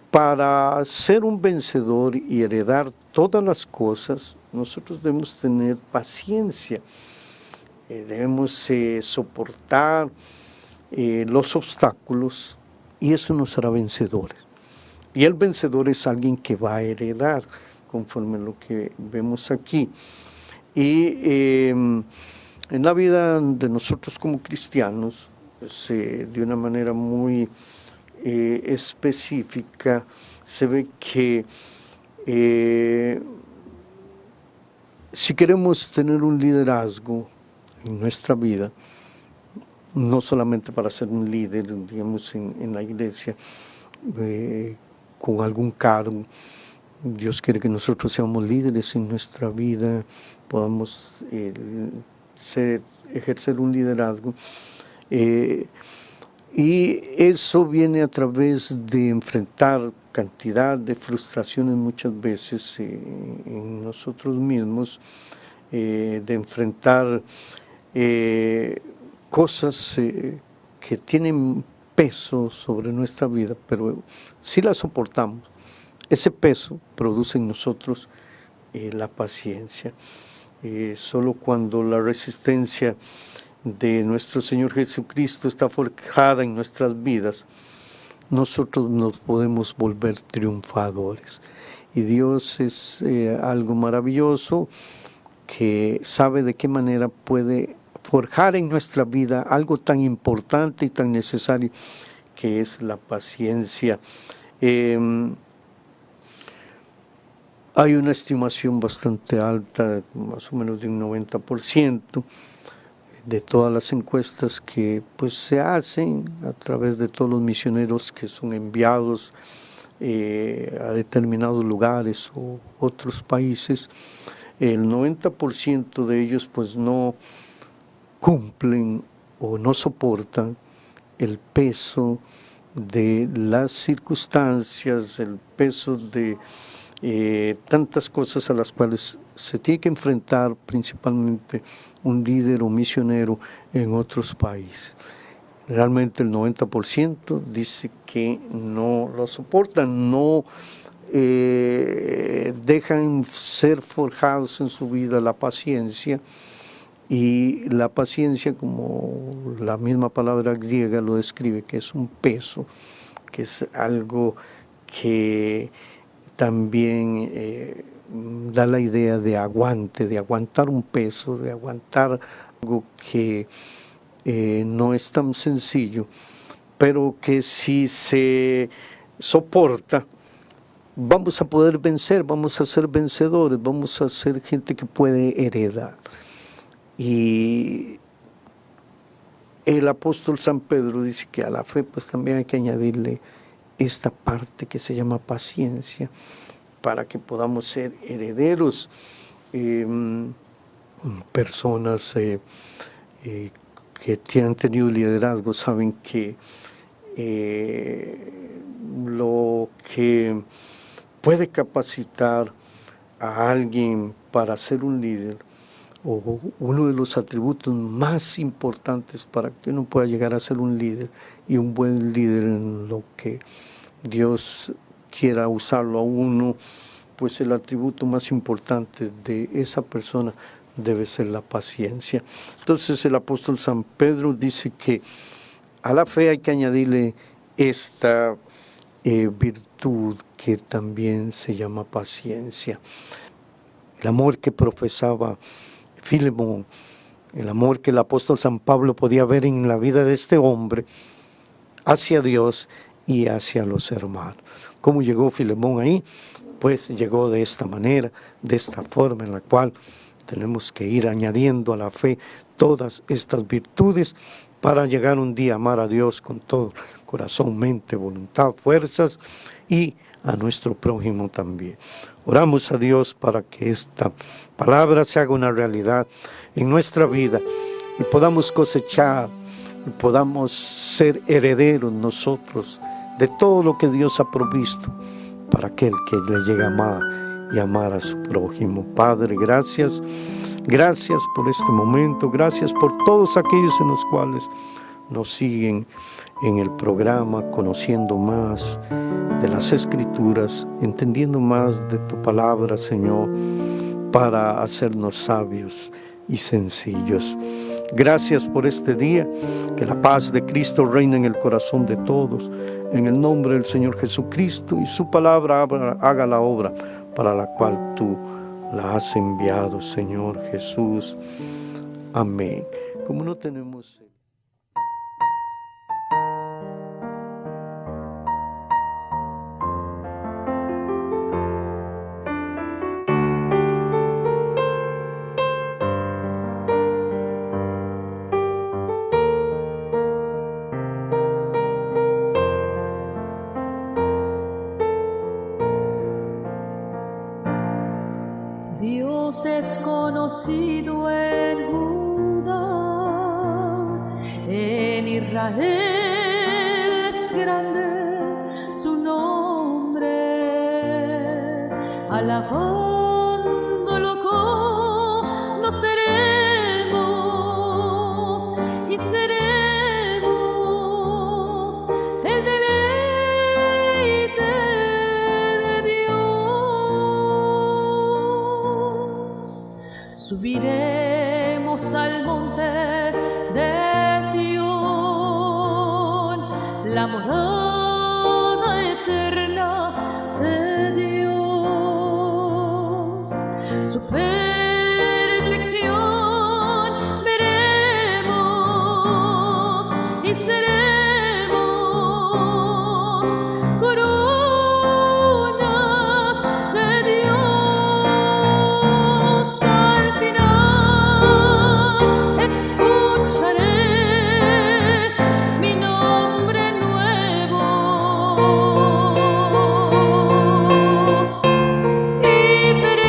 para ser un vencedor y heredar todas las cosas, nosotros debemos tener paciencia, debemos soportar los obstáculos, y eso nos hará vencedores. Y el vencedor es alguien que va a heredar, conforme a lo que vemos aquí. Y en la vida de nosotros como cristianos, pues, de una manera muy específica, se ve que si queremos tener un liderazgo en nuestra vida, no solamente para ser un líder, digamos, en la iglesia, con algún cargo. Dios quiere que nosotros seamos líderes en nuestra vida, podamos ejercer un liderazgo. Y eso viene a través de enfrentar cantidad de frustraciones muchas veces en nosotros mismos, de enfrentar cosas que tienen peso sobre nuestra vida, pero si la soportamos, ese peso produce en nosotros la paciencia. Solo cuando la resistencia de nuestro Señor Jesucristo está forjada en nuestras vidas, nosotros nos podemos volver triunfadores. Y Dios es algo maravilloso, que sabe de qué manera puede forjar en nuestra vida algo tan importante y tan necesario, que es la paciencia. Hay una estimación bastante alta, más o menos de un 90%, de todas las encuestas que pues se hacen a través de todos los misioneros que son enviados a determinados lugares o otros países. El 90% de ellos pues no cumplen o no soportan el peso de las circunstancias, el peso de tantas cosas a las cuales se tiene que enfrentar principalmente un líder o misionero en otros países. Realmente el 90% dice que no lo soportan, no dejan ser forjados en su vida la paciencia. Y la paciencia, como la misma palabra griega lo describe, que es un peso, que es algo que también da la idea de aguante, de aguantar un peso, de aguantar algo que no es tan sencillo, pero que si se soporta, vamos a poder vencer, vamos a ser vencedores, vamos a ser gente que puede heredar. Y el apóstol San Pedro dice que a la fe pues también hay que añadirle esta parte que se llama paciencia, para que podamos ser herederos, personas que han tenido liderazgo saben que lo que puede capacitar a alguien para ser un líder, o uno de los atributos más importantes para que uno pueda llegar a ser un líder y un buen líder en lo que Dios quiera usarlo a uno, pues el atributo más importante de esa persona debe ser la paciencia. Entonces el apóstol San Pedro dice que a la fe hay que añadirle esta virtud que también se llama paciencia. El amor que profesaba Filemón, el amor que el apóstol San Pablo podía ver en la vida de este hombre hacia Dios y hacia los hermanos. ¿Cómo llegó Filemón ahí? Pues llegó de esta manera, de esta forma en la cual tenemos que ir añadiendo a la fe todas estas virtudes para llegar un día a amar a Dios con todo corazón, mente, voluntad, fuerzas y a nuestro prójimo también. Oramos a Dios para que esta palabra se haga una realidad en nuestra vida y podamos cosechar y podamos ser herederos nosotros de todo lo que Dios ha provisto para aquel que le llegue a amar y amar a su prójimo. Padre, gracias por este momento, gracias por todos aquellos en los cuales nos siguen en el programa, conociendo más de las Escrituras, entendiendo más de tu palabra, Señor, para hacernos sabios y sencillos. Gracias por este día, que la paz de Cristo reine en el corazón de todos, en el nombre del Señor Jesucristo, y su palabra haga la obra para la cual tú la has enviado, Señor Jesús. Amén. Como no tenemos... Dios es conocido en Judá, en Israel es grande su nombre, alabándolo conoceremos y seremos el deleite de Dios. Subiremos al monte de Sión, la morada eterna de Dios. Su perfección veremos y seremos coronas de Dios. Al final escucharé mi nombre nuevo y veré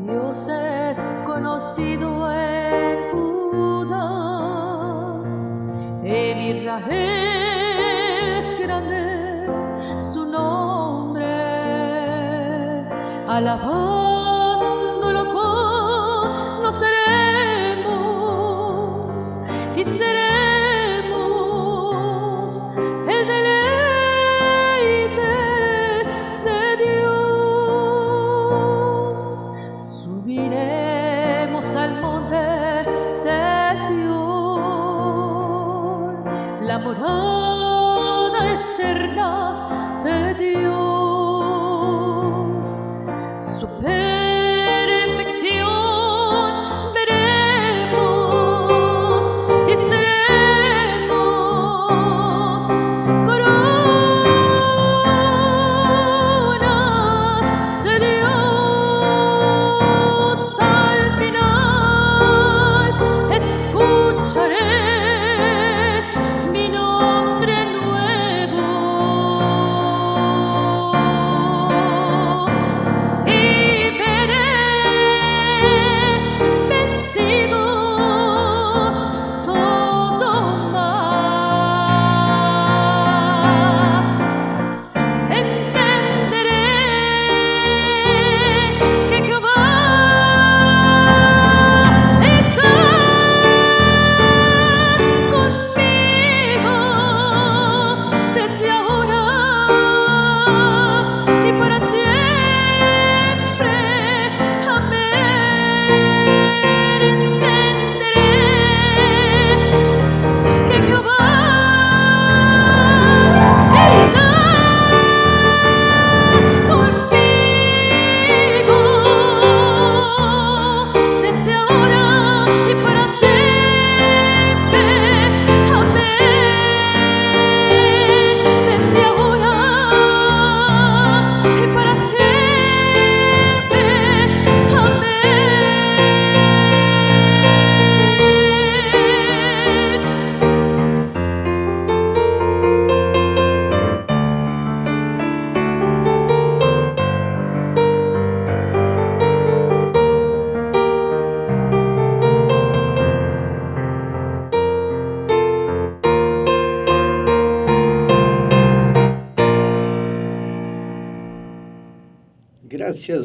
Dios es conocido en Judá, en Israel es grande su nombre, alabándolo conoceremos y seremos el deleite de Dios. Subiremos al monte de Sión, la morada eterna de Dios. Su perfección veremos y seremos coronas de Dios. Al final escucharé mi nombre nuevo y veré vencido todo mal. Entenderé que Jehová está conmigo desde ahora y para siempre. Amén. Entenderé que Jehová está conmigo desde ahora y para siempre. Amén. Desde ahora y para siempre.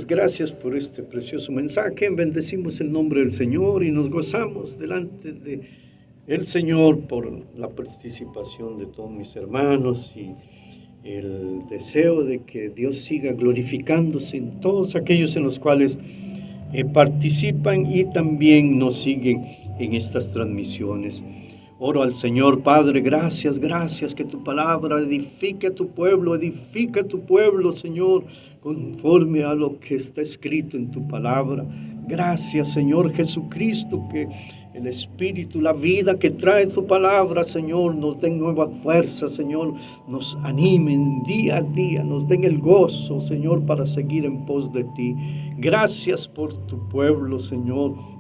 Gracias por este precioso mensaje. Bendecimos el nombre del Señor y nos gozamos delante de el Señor por la participación de todos mis hermanos y el deseo de que Dios siga glorificándose en todos aquellos en los cuales participan y también nos siguen en estas transmisiones. Oro al Señor, Padre, gracias, que tu palabra edifique a tu pueblo, Señor, conforme a lo que está escrito en tu palabra. Gracias, Señor Jesucristo, que el Espíritu, la vida que trae tu palabra, Señor, nos den nueva fuerza, Señor, nos animen día a día, nos den el gozo, Señor, para seguir en pos de ti. Gracias por tu pueblo, Señor.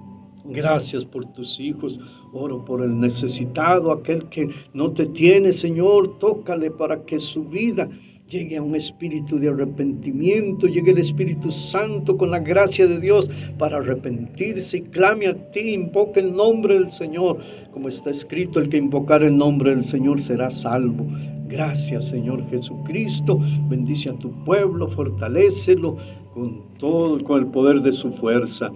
Gracias por tus hijos. Oro por el necesitado, aquel que no te tiene, Señor. Tócale para que su vida llegue a un espíritu de arrepentimiento, llegue el Espíritu Santo con la gracia de Dios para arrepentirse y clame a ti, invoque el nombre del Señor. Como está escrito, el que invocar el nombre del Señor será salvo. Gracias, Señor Jesucristo. Bendice a tu pueblo, fortalécelo con el poder de su fuerza.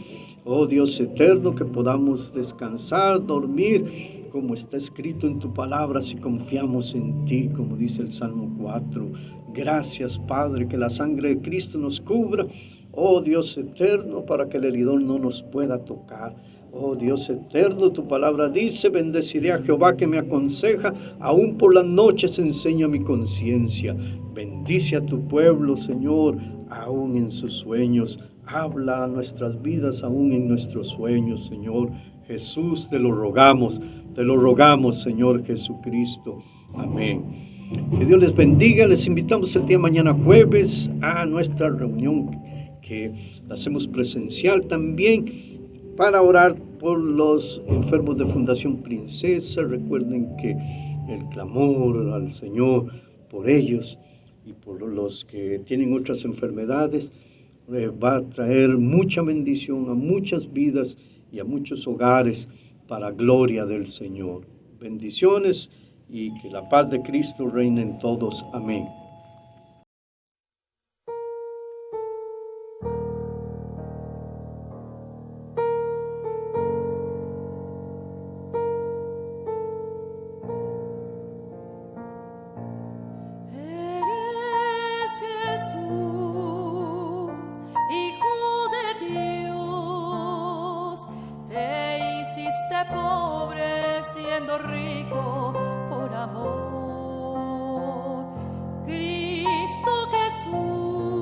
Oh Dios eterno, que podamos descansar, dormir, como está escrito en tu palabra, si confiamos en ti, como dice el Salmo 4. Gracias, Padre, que la sangre de Cristo nos cubra. Oh Dios eterno, para que el heridor no nos pueda tocar. Oh Dios eterno, tu palabra dice, bendeciré a Jehová que me aconseja, aún por las noches enseña mi conciencia. Bendice a tu pueblo, Señor, aún en sus sueños. Habla a nuestras vidas aún en nuestros sueños, Señor Jesús, te lo rogamos, Señor Jesucristo. Amén. Que Dios les bendiga. Les invitamos el día de mañana jueves a nuestra reunión que la hacemos presencial también para orar por los enfermos de Fundación Princesa. Recuerden que el clamor al Señor por ellos y por los que tienen otras enfermedades va a traer mucha bendición a muchas vidas y a muchos hogares para gloria del Señor. Bendiciones y que la paz de Cristo reine en todos. Amén. Pobre siendo rico por amor. Cristo Jesús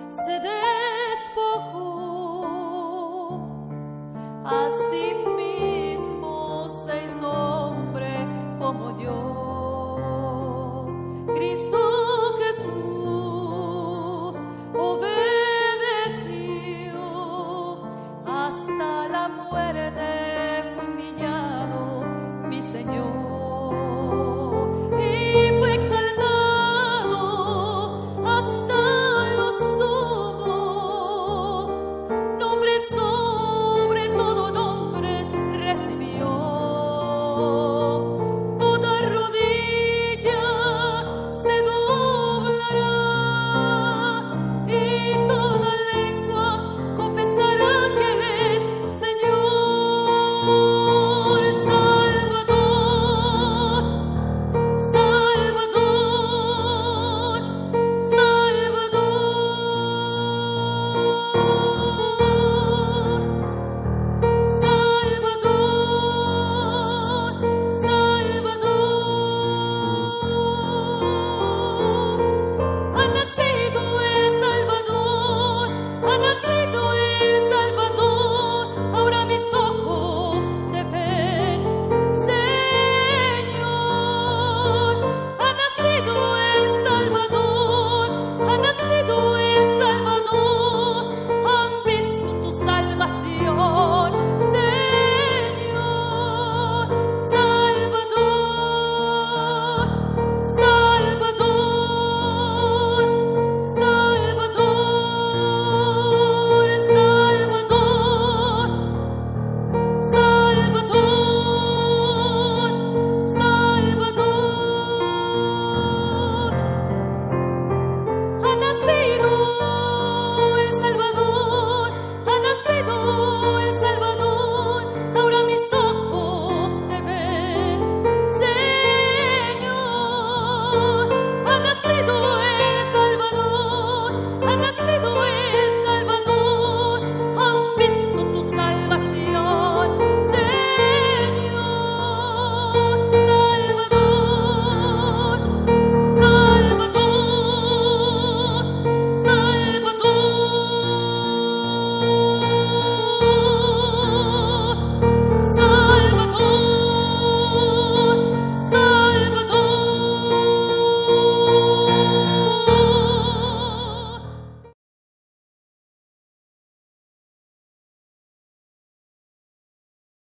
se despojó, a sí mismo se hizo hombre como yo. Cristo Jesús obedeció hasta la muerte.